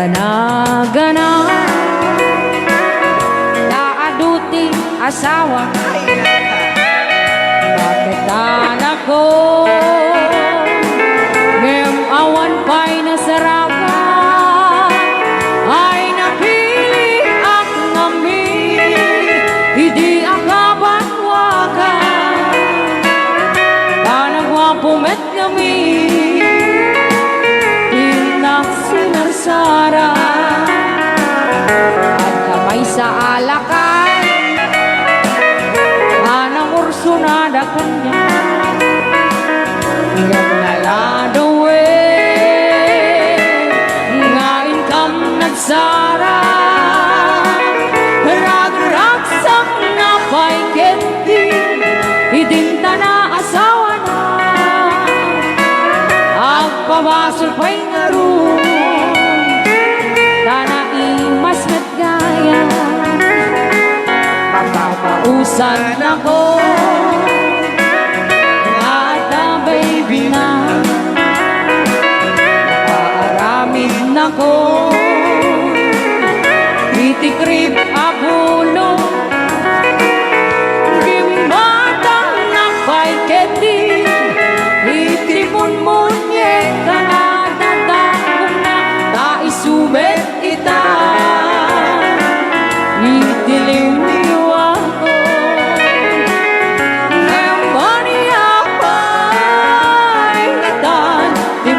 gana-gana naaduti asawa bakit anak ko ngem awan pa'y nasarakan ay napili ak ngami hindi akaban wakan kanagwapumet ngami tinak sinarsara at kamay sa alakan anang ursunada kanya naglaladawe nga income nagsara rag-ragsak na pa'y kenti idinta na asawa na agpabasol pa'y ngaroon tana imas matgaya papapausan ako baby na nakaaramid na ko itikrip abulo gimatang na pa'y keti itripon munyek ka na tatakong na taisubet ita itiliw ako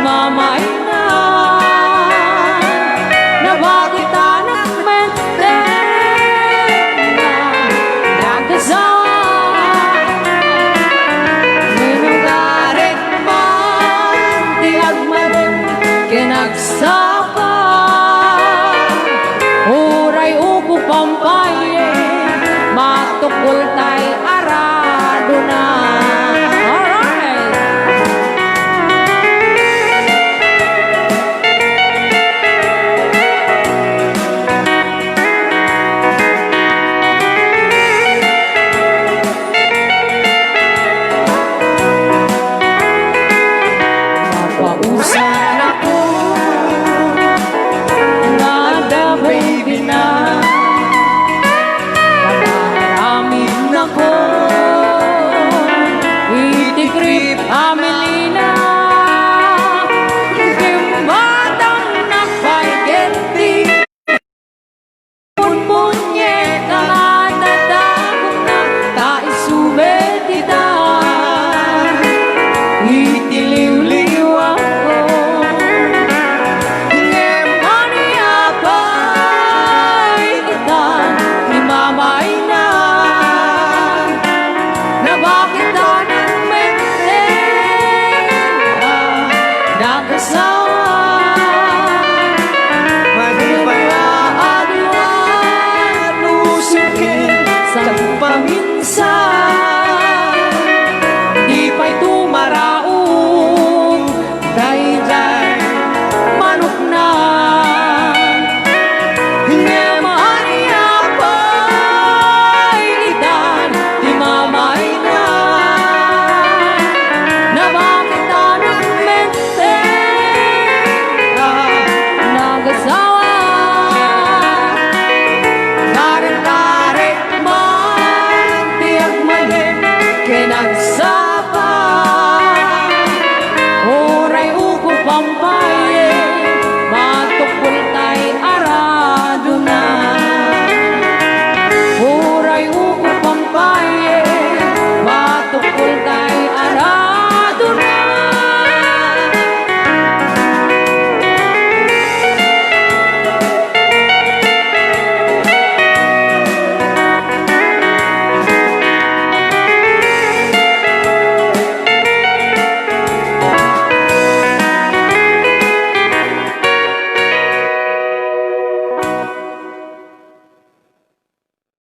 mamay na nabagit anak mente na nagkasawa minugarit man di agman kinagsawa